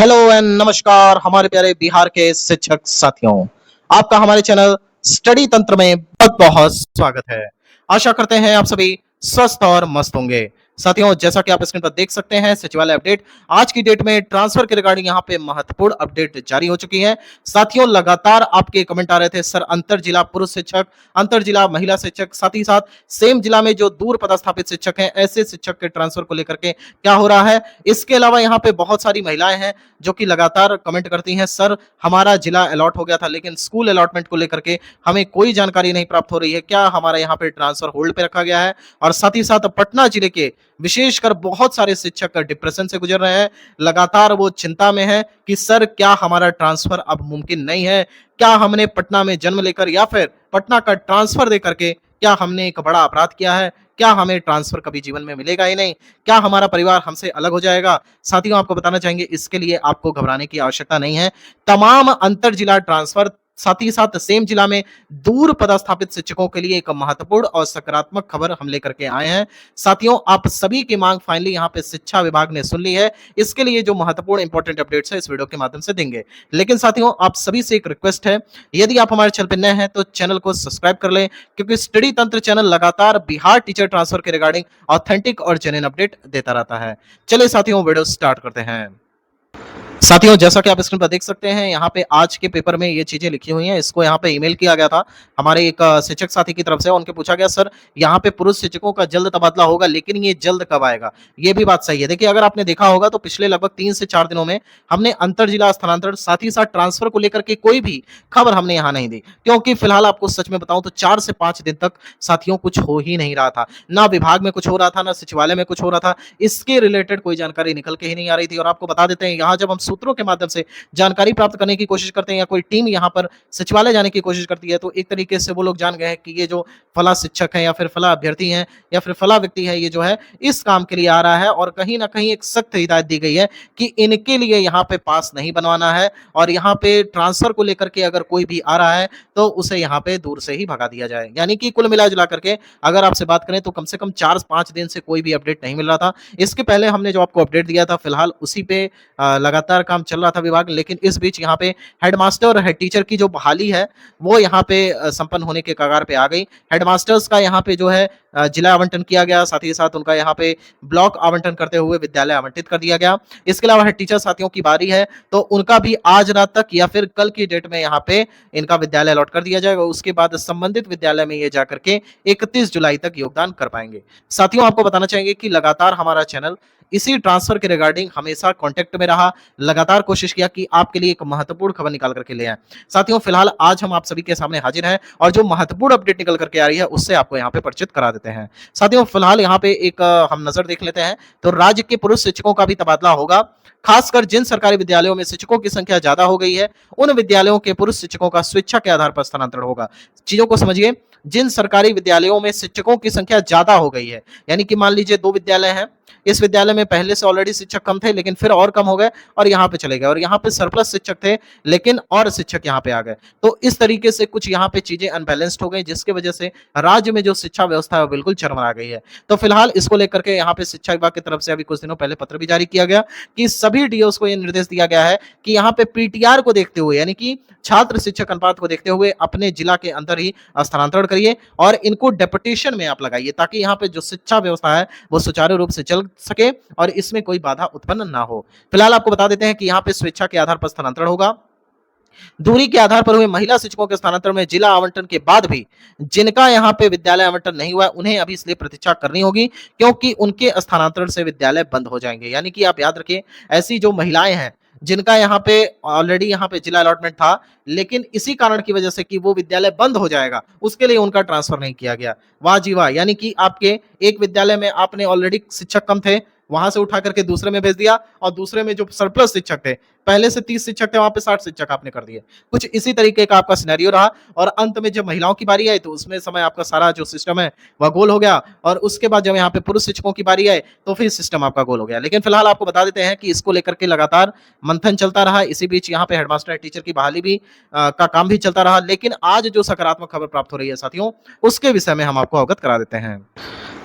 Hello and नमस्कार हमारे प्यारे बिहार के शिक्षक साथियों। आपका हमारे चैनल स्टडी तंत्र में बहुत बहुत स्वागत है। आशा करते हैं आप सभी स्वस्थ और मस्त होंगे। साथियों, जैसा कि आप स्क्रीन पर देख सकते हैं, सचिवालय अपडेट आज की डेट में ट्रांसफर के रिगार्डिंग यहाँ पे महत्वपूर्ण अपडेट जारी हो चुकी है। साथियों, लगातार आपके कमेंट आ रहे थे, सर अंतर जिला पुरुष शिक्षक, अंतर जिला महिला शिक्षक, साथ ही साथ सेम जिला में जो दूर पदस्थापित शिक्षक हैं, ऐसे शिक्षक के ट्रांसफर को लेकर के क्या हो रहा है। इसके अलावा यहाँ पे बहुत सारी महिलाएं हैं जो कि लगातार कमेंट करती हैं, सर हमारा जिला अलॉट हो गया था लेकिन स्कूल अलॉटमेंट को लेकर के हमें कोई जानकारी नहीं प्राप्त हो रही है, क्या हमारा यहाँ पे ट्रांसफर होल्ड पे रखा गया है। और साथ ही साथ पटना जिले के विशेषकर बहुत सारे शिक्षक डिप्रेशन से गुजर रहे हैं। लगातार वो चिंता में है कि सर क्या हमारा ट्रांसफर अब मुमकिन नहीं है, क्या हमने पटना में जन्म लेकर या फिर पटना का ट्रांसफर दे करके क्या हमने एक बड़ा अपराध किया है, क्या हमें ट्रांसफर कभी जीवन में मिलेगा ही नहीं, क्या हमारा परिवार हमसे अलग हो जाएगा। साथियों, आपको बताना चाहेंगे इसके लिए आपको घबराने की आवश्यकता नहीं है। तमाम अंतर जिला ट्रांसफर, साथ ही साथ सेम जिला में दूर पदस्थापित शिक्षकों के लिए एक महत्वपूर्ण और सकारात्मक खबर हम लेकर के आए हैं। साथियों, आप सभी की मांग फाइनली यहाँ पे शिक्षा विभाग ने सुन ली है। इसके लिए जो महत्वपूर्ण इंपॉर्टेंट अपडेट्स है इस वीडियो के माध्यम से देंगे। लेकिन साथियों, आप सभी से एक रिक्वेस्ट है, यदि आप हमारे चैनल पर नए हैं तो चैनल को सब्सक्राइब कर लें, क्योंकि स्टडी तंत्र चैनल लगातार बिहार टीचर ट्रांसफर के रिगार्डिंग ऑथेंटिक और जेन्युइन अपडेट देता रहता है। चलिए साथियों, वीडियो स्टार्ट करते हैं। साथियों, जैसा कि आप स्क्रीन पर देख सकते हैं, यहाँ पे आज के पेपर में ये चीजें लिखी हुई हैं। इसको यहाँ पे ईमेल किया गया था हमारे एक शिक्षक साथी की तरफ से। उनके पूछा गया, सर यहाँ पे पुरुष शिक्षकों का जल्द तबादला होगा लेकिन ये जल्द कब आएगा। ये भी बात सही है। देखिए, अगर आपने देखा होगा तो पिछले लगभग 3 से 4 दिनों में हमने अंतर जिला स्थानांतरण साथ ही साथ ट्रांसफर को लेकर के कोई भी खबर हमने यहाँ नहीं दी, क्योंकि फिलहाल आपको सच में बताऊं तो 4 से 5 दिन तक साथियों कुछ हो ही नहीं रहा था। ना विभाग में कुछ हो रहा था, ना सचिवालय में कुछ हो रहा था। इसके रिलेटेड कोई जानकारी निकल के ही नहीं आ रही थी। और आपको बता देते हैं, यहाँ जब हम सूत्रों के माध्यम से जानकारी प्राप्त करने की कोशिश करते हैं या कोई टीम यहाँ पर सचिवालय जाने की कोशिश करती है, तो एक तरीके से वो लोग जान गए हैं कि ये जो फला शिक्षक है या फिर फला अभ्यर्थी है या फिर फला व्यक्ति है, ये जो है इस काम के लिए आ रहा है। और कहीं ना कहीं एक सख्त हिदायत दी गई है कि इनके लिए यहाँ पे पास नहीं बनवाना है, और यहाँ पे ट्रांसफर को लेकर के अगर कोई भी आ रहा है तो उसे यहाँ पे दूर से ही भगा दिया जाए। यानी कि कुल मिला जुला करके अगर आपसे बात करें तो कम से कम 4-5 दिन से कोई भी अपडेट नहीं मिल रहा था। इसके पहले हमने जो आपको अपडेट दिया था, फिलहाल उसी पे लगातार काम चल रहा था विभाग। लेकिन इस बीच यहाँ पे हेडमास्टर और हेड टीचर की जो बहाली है वो यहाँ पे संपन्न होने के कगार पे आ गई। हेडमास्टर्स का यहाँ पे जो है जिला आवंटन किया गया, साथ ही साथ उनका यहाँ पे ब्लॉक आवंटन करते हुए विद्यालय आवंटित कर दिया गया। इसके अलावा हेड टीचर साथियों की बारी है तो उनका भी आज रात तक या फिर कल की डेट में यहाँ पे इनका विद्यालय अलॉट कर दिया जाएगा। उसके बाद संबंधित विद्यालय में ये जाकर के 31 जुलाई तक योगदान कर पाएंगे। साथियों, आपको बताना चाहेंगे कि लगातार हमारा चैनल इसी ट्रांसफर के रिगार्डिंग हमेशा कांटेक्ट में रहा, लगातार कोशिश किया कि आपके लिए एक महत्वपूर्ण खबर निकाल करके ले आए। साथियों, फिलहाल आज हम आप सभी के सामने हाजिर हैं और जो महत्वपूर्ण अपडेट निकल करके आ रही है उससे आपको यहाँ पे परिचित करा देते हैं। साथियों, फिलहाल यहाँ पे एक हम नजर देख लेते हैं तो राज्य के पुरुष शिक्षकों का भी तबादला होगा। खासकर जिन सरकारी विद्यालयों में शिक्षकों की संख्या ज्यादा हो गई है, उन विद्यालयों के पुरुष शिक्षकों का स्वेच्छा के आधार पर स्थानांतरण होगा। चीजों को समझिए, जिन सरकारी विद्यालयों में शिक्षकों की संख्या ज्यादा हो गई है, यानी कि मान लीजिए 2 विद्यालय हैं, इस विद्यालय में पहले से ऑलरेडी शिक्षक कम थे लेकिन फिर और कम हो गए और यहाँ पे चले गए, और यहाँ पे सरप्लस शिक्षक थे लेकिन और शिक्षक यहाँ पे आ गए। तो इस तरीके से कुछ यहाँ पे चीजें अनबैलेंस्ड हो गई, जिसकी वजह से राज्य में जो शिक्षा व्यवस्था है वो बिल्कुल चरमरा गई है। तो फिलहाल इसको लेकर के यहाँ पे शिक्षा विभाग की तरफ से अभी कुछ दिनों पहले पत्र भी जारी किया गया कि सभी डीओस को यह निर्देश दिया गया है कि यहाँ पे पीटीआर को देखते हुए, यानी कि छात्र शिक्षक अनुपात को देखते हुए अपने जिला के अंदर ही स्थानांतरण करिए और इनको डेपुटेशन में आप लगाइए, ताकि यहाँ पे जो शिक्षा व्यवस्था है वो सुचारू रूप से चल सके और इसमें कोई बाधा उत्पन्न ना हो। फिलहाल आपको बता देते हैं कि यहाँ पे स्वेच्छा के आधार पर स्थानांतरण होगा। दूरी के आधार पर हुए महिला शिक्षकों के स्थानांतरण में जिला आवंटन के बाद भी जिनका यहाँ पे विद्यालय आवंटन नहीं हुआ उन्हें अभी इसलिए प्रतीक्षा करनी होगी, क्योंकि उनके स्थानांतरण से विद्यालय बंद हो जाएंगे। यानी कि आप याद रखिए, ऐसी जो महिलाएं हैं जिनका यहाँ पे ऑलरेडी यहाँ पे जिला अलॉटमेंट था लेकिन इसी कारण की वजह से कि वो विद्यालय बंद हो जाएगा, उसके लिए उनका ट्रांसफर नहीं किया गया। वाह जी वाह! यानी कि आपके एक विद्यालय में आपने ऑलरेडी शिक्षक कम थे, वहां से उठा करके दूसरे में भेज दिया, और दूसरे में जो सरप्लस शिक्षक थे, पहले से 30 शिक्षक थे, वहां पे 60 शिक्षक आपने कर दिए। कुछ इसी तरीके का आपका सिनेरियो रहा, और अंत में जब महिलाओं की बारी आई तो उसमें समय आपका सारा जो सिस्टम है वह गोल हो गया, और उसके बाद जब यहाँ पे पुरुष शिक्षकों की बारी आई तो फिर सिस्टम आपका गोल हो गया। लेकिन फिलहाल आपको बता देते हैं कि इसको लेकर के लगातार मंथन चलता रहा। इसी बीच यहाँ पे हेडमास्टर टीचर की बहाली भी का काम भी चलता रहा। लेकिन आज जो सकारात्मक खबर प्राप्त हो रही है साथियों, उसके विषय में हम आपको अवगत करा देते हैं।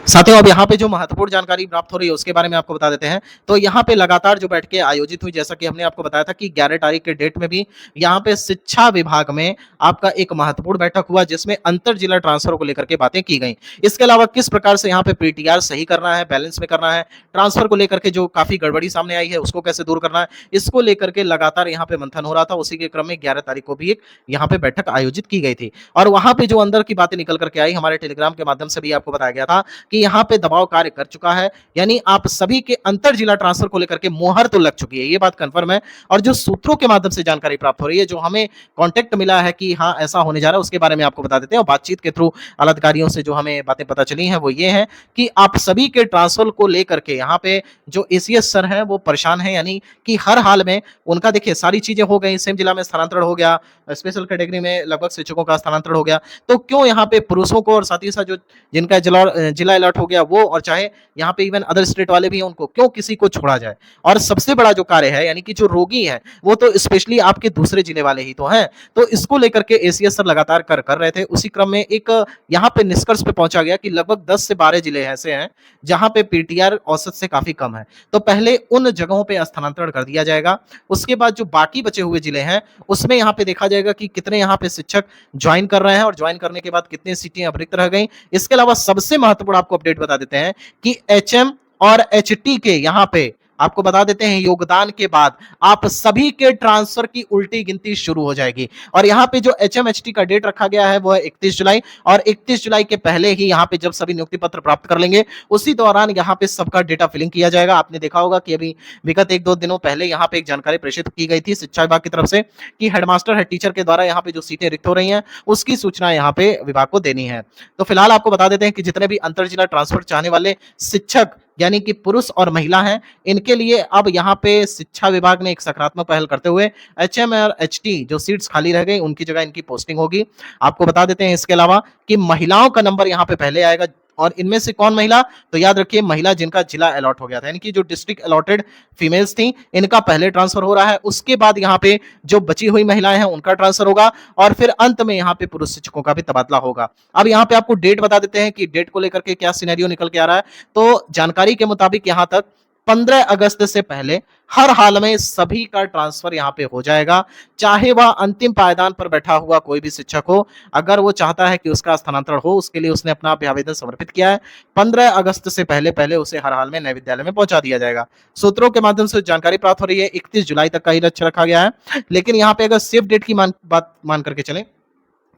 साथियों अब यहाँ पे जो महत्वपूर्ण जानकारी प्राप्त हो रही है उसके बारे में आपको बता देते हैं। तो यहाँ पे लगातार जो बैठकें आयोजित हुई, जैसा कि हमने आपको बताया था कि 11 तारीख के डेट में भी यहाँ पे शिक्षा विभाग में आपका एक महत्वपूर्ण बैठक हुआ जिसमें अंतर जिला ट्रांसफर को लेकर के बातें की गई। इसके अलावा किस प्रकार से यहाँ पे पीटीआर सही करना है, बैलेंस में करना है, ट्रांसफर को लेकर के जो काफी गड़बड़ी सामने आई है उसको कैसे दूर करना है, इसको लेकर के लगातार यहाँ पे मंथन हो रहा था। उसी के क्रम में 11 तारीख को भी एक यहाँ पे बैठक आयोजित की गई थी और वहां पे जो अंदर की बातें निकल करके आई, हमारे टेलीग्राम के माध्यम से भी आपको बताया गया था कि यहाँ पे दबाव कार्य कर चुका है, यानी आप सभी के अंतर जिला ट्रांसफर को लेकर के मुहर तो लग चुकी है, ये बात कंफर्म है। और जो सूत्रों के माध्यम से जानकारी प्राप्त हो रही है, जो हमें कांटेक्ट मिला है कि हाँ ऐसा होने जा रहा है, उसके बारे में आपको बता देते हैं। और बातचीत के थ्रू आला अधिकारियों से जो हमें बातें पता चली हैं वो ये है कि आप सभी के ट्रांसफर को लेकर के यहाँ पे जो एसीएस सर हैं वो परेशान है, यानी कि हर हाल में उनका देखिए सारी चीजें हो गई, सेम जिला में स्थानांतरण हो गया, स्पेशल कैटेगरी में लगभग शिक्षकों का स्थानांतरण हो गया, तो क्यों यहाँ पे पुरुषों को और साथ ही साथ जो जिनका जिला अलर्ट हो गया वो, और चाहे यहाँ पे इवन अदर स्टेट वाले भी हैं, उनको क्यों किसी को छोड़ा जाए। और सबसे बड़ा जो कार्य है, यानी कि जो रोगी है वो तो स्पेशली आपके दूसरे जिले वाले ही तो हैं, तो इसको लेकर के एसीएस सर लगातार कर रहे थे। उसी क्रम में एक यहाँ पे निष्कर्ष पे पहुंचा गया कि लगभग 10 से 12 जिले ऐसे हैं जहां पे पीटीआर औसत से काफी कम है, तो पहले उन जगहों पे स्थानांतरण कर दिया जाएगा। उसके बाद जो बाकी बचे हुए जिले हैं उसमें यहाँ पे देखा जाएगा कि कितने यहाँ पे शिक्षक ज्वाइन कर रहे हैं और ज्वाइन करने के बाद कितनी सीटें अतिरिक्त रह गई। इसके अलावा सबसे महत्वपूर्ण आपको अपडेट बता देते हैं कि एचएम और एचटी के यहाँ पे आपको बता देते हैं योगदान के बाद आप सभी के ट्रांसफर की उल्टी गिनती शुरू हो जाएगी। और यहाँ पे जो एचएमएचटी का डेट रखा गया है वो है 31 जुलाई, और 31 जुलाई के पहले ही यहाँ पे जब सभी नियुक्ति पत्र प्राप्त कर लेंगे उसी दौरान यहाँ पे सबका डेटा फिलिंग किया जाएगा। आपने देखा होगा कि अभी विगत 1-2 दिनों पहले यहाँ पे एक जानकारी प्रेषित की गई थी शिक्षा विभाग की तरफ से कि हेडमास्टर हेड टीचर के द्वारा यहाँ पे जो सीटें रिक्त हो रही हैं उसकी सूचना यहाँ पे विभाग को देनी है। तो फिलहाल आपको बता देते हैं कि जितने भी अंतर जिला ट्रांसफर चाहने वाले शिक्षक यानी कि पुरुष और महिला हैं, इनके लिए अब यहाँ पे शिक्षा विभाग ने एक सकारात्मक पहल करते हुए एचएम और एचटी जो सीट्स खाली रह गई उनकी जगह इनकी पोस्टिंग होगी। आपको बता देते हैं इसके अलावा कि महिलाओं का नंबर यहाँ पे पहले आएगा, और इनमें से कौन महिला, तो याद रखिए महिला जिनका जिला अलॉट हो गया था, यानी कि जो डिस्ट्रिक्ट अलॉटेड फीमेल्स थी इनका पहले ट्रांसफर हो रहा है। उसके बाद यहाँ पे जो बची हुई महिलाएं हैं उनका ट्रांसफर होगा, और फिर अंत में यहाँ पे पुरुष शिक्षकों का भी तबादला होगा। अब यहाँ पे आपको डेट बता देते हैं कि डेट को लेकर के क्या सिनेरियो निकल के आ रहा है। तो जानकारी के मुताबिक यहाँ तक 15 अगस्त से पहले हर हाल में सभी का ट्रांसफर यहाँ पे हो जाएगा, चाहे वह अंतिम पायदान पर बैठा हुआ कोई भी शिक्षक हो। अगर वो चाहता है कि उसका स्थानांतरण हो, उसके लिए उसने अपना आवेदन समर्पित किया है, 15 अगस्त से पहले पहले उसे हर हाल में नए विद्यालय में पहुंचा दिया जाएगा। सूत्रों के माध्यम से जानकारी प्राप्त हो रही है 31 जुलाई तक का ही लक्ष्य रखा गया है, लेकिन यहाँ पे अगर सेफ डेट की बात मान करके चले,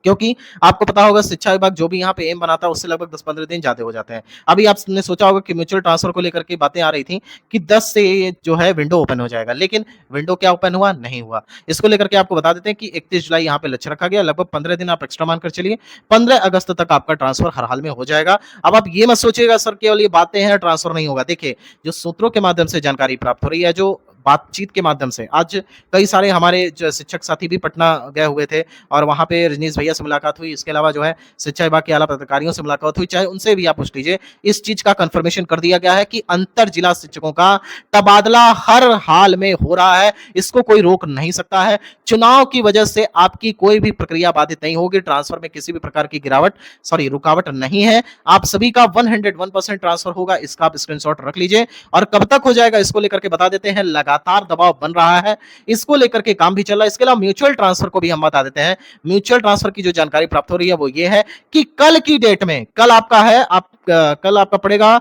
क्योंकि आपको पता होगा शिक्षा विभाग जो भी यहाँ पे एम बनाता है उससे लगभग 10-15 दिन ज्यादा हो जाते हैं। अभी आपने सोचा होगा कि म्यूचुअल ट्रांसफर को लेकर के बातें आ रही थी कि 10 से ये जो है विंडो ओपन हो जाएगा, लेकिन विंडो क्या ओपन हुआ, नहीं हुआ। इसको लेकर के आपको बता देते हैं कि 31 जुलाई यहाँ पे लक्ष्य रखा गया, लगभग 15 दिन आप एक्स्ट्रा मानकर चलिए, 15 अगस्त तक आपका ट्रांसफर हर हाल में हो जाएगा। अब आप ये मत सोचिएगा सर केवल ये बातें हैं ट्रांसफर नहीं होगा। देखिए जो सूत्रों के माध्यम से जानकारी प्राप्त हो रही है, जो बातचीत के माध्यम से, आज कई सारे हमारे जो शिक्षक साथी भी पटना गए हुए थे और वहां पे रजनीश भैया से मुलाकात हुई। इसके अलावा जो है शिक्षा विभाग के आला पदाधिकारियों से मुलाकात हुई, चाहे उनसे भी आप पूछ लीजिए। इस चीज का कंफर्मेशन कर दिया गया है कि अंतर जिला शिक्षकों का तबादला हर हाल में हो रहा है, इसको कोई रोक नहीं सकता है। चुनाव की वजह से आपकी कोई भी प्रक्रिया बाधित नहीं होगी, ट्रांसफर में किसी भी प्रकार की रुकावट नहीं है। आप सभी का 101% ट्रांसफर होगा, इसका आप स्क्रीनशॉट रख लीजिए। और कब तक हो जाएगा इसको लेकर के बता देते हैं, लगातार दबाव बन रहा है, इसको लेकर के काम भी चल रहा है। इसके अलावा म्यूचुअल ट्रांसफर को भी हम बता देते हैं। म्यूचुअल ट्रांसफर की जो जानकारी प्राप्त हो रही है वो ये है कि कल की डेट में, कल आपका है, कल आपका पड़ेगा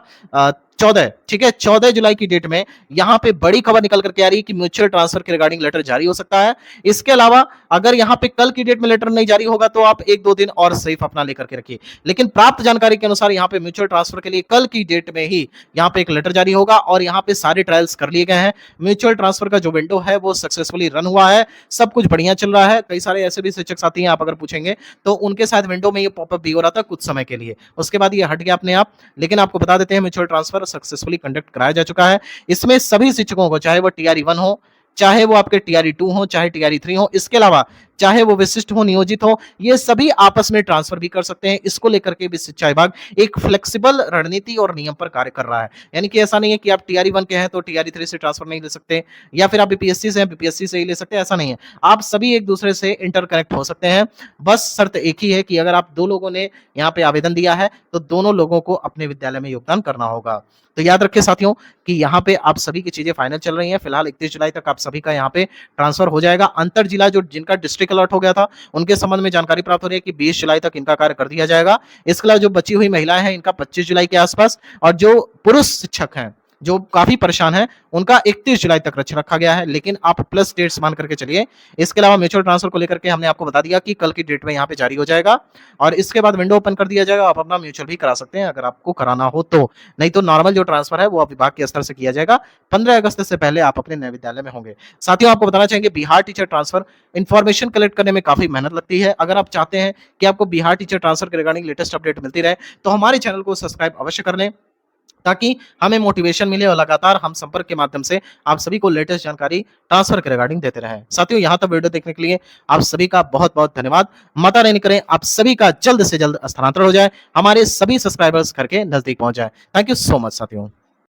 14, ठीक है, 14 जुलाई की डेट में यहां पे बड़ी खबर निकल करके आ रही है कि म्यूचुअल ट्रांसफर के रिगार्डिंग लेटर जारी हो सकता है। इसके अलावा अगर यहां पे कल की डेट में लेटर नहीं जारी होगा तो आप 1-2 दिन और सेफ अपना लेकर के रखिए, लेकिन प्राप्त जानकारी के अनुसार यहां पे म्यूचुअल ट्रांसफर के लिए कल की डेट में ही यहां पे एक लेटर जारी होगा, और यहां पे सारे ट्रायल्स कर लिए गए हैं। म्यूचुअल ट्रांसफर का जो विंडो है वो सक्सेसफुली रन हुआ है, सब कुछ बढ़िया चल रहा है। कई सारे ऐसे भी शिक्षक साथी हैं, आप अगर पूछेंगे तो उनके साथ विंडो में ये पॉपअप भी हो रहा था कुछ समय के लिए, उसके बाद ये हट गया अपने आप। लेकिन आपको बता देते हैं म्यूचुअल ट्रांसफर सक्सेसफुली कंडक्ट कराया जा चुका है। इसमें सभी शिक्षकों को, चाहे वो टीआरई 1 हो, चाहे वो आपके टीआरई 2 हो, चाहे टीआरई 3 हो, इसके अलावा चाहे वो विशिष्ट हो, नियोजित हो, ये सभी आपस में ट्रांसफर भी कर सकते हैं। इसको लेकर के भी शिक्षा विभाग एक फ्लेक्सिबल रणनीति और नियम पर कार्य कर रहा है। यानी कि ऐसा नहीं है कि आप टीआरई 1 के हैं तो टीआरई 3 से ट्रांसफर नहीं ले सकते, या फिर आप बीपीएससी से हैं, बीपीएससी से ही ले सकते हैं, ऐसा नहीं है। आप सभी एक दूसरे से इंटरकनेक्ट हो सकते हैं। बस शर्त एक ही है कि अगर आप 2 लोगों ने यहाँ पे आवेदन दिया है, तो दोनों लोगों को अपने विद्यालय में योगदान करना होगा। तो याद रखिए साथियों कि यहाँ पे आप सभी की चीज़ें फाइनल चल रही हैं। फिलहाल 31 जुलाई तक आप सभी का यहाँ पे ट्रांसफर हो जाएगा। अंतर जिला जो जिनका डिस्ट्रिक्ट अलॉट हो गया था, उनके संबंध में जानकारी प्राप्त हो रही है कि 20 जुलाई तक इनका कार्य कर दिया जाएगा। इसके अलावा जो बची हुई महिलाएं हैं, इनका 25 जुलाई के आसपास, और जो पुरुष शिक्षक हैं, जो काफ़ी परेशान हैं, उनका 31 जुलाई तक रखा गया है, लेकिन आप प्लस डेट्स मान करके चलिए। इसके अलावा म्यूचुअल ट्रांसफर को लेकर के हमने आपको बता दिया कि कल की डेट में यहाँ पे जारी हो जाएगा, और इसके बाद विंडो ओपन कर दिया जाएगा। आप अपना म्यूचुअल भी करा सकते हैं अगर आपको कराना हो तो। नहीं तो नॉर्मल जो ट्रांसफर है वो आप विभाग के स्तर से किया जाएगा। 15 अगस्त से पहले आप अपने नए विद्यालय में होंगे। साथियों, आपको बताना चाहेंगे Bihar teacher transfer information collect करने में काफ़ी मेहनत लगती है। अगर आप चाहते हैं कि आपको बिहार टीचर ट्रांसफर के रिगार्डिंग लेटेस्ट अपडेट मिलती रहे, तो हमारे चैनल को सब्सक्राइब अवश्य कर लें, ताकि हमें मोटिवेशन मिले और लगातार हम संपर्क के माध्यम से आप सभी को लेटेस्ट जानकारी ट्रांसफर के रिगार्डिंग देते रहें। साथियों, यहाँ तक वीडियो देखने के लिए आप सभी का बहुत-बहुत धन्यवाद। माता रानी करें आप सभी का जल्द से जल्द स्थानांतरण हो जाए, हमारे सभी सब्सक्राइबर्स घर के नजदीक पहुंच जाए। थैंक यू सो मच साथियों।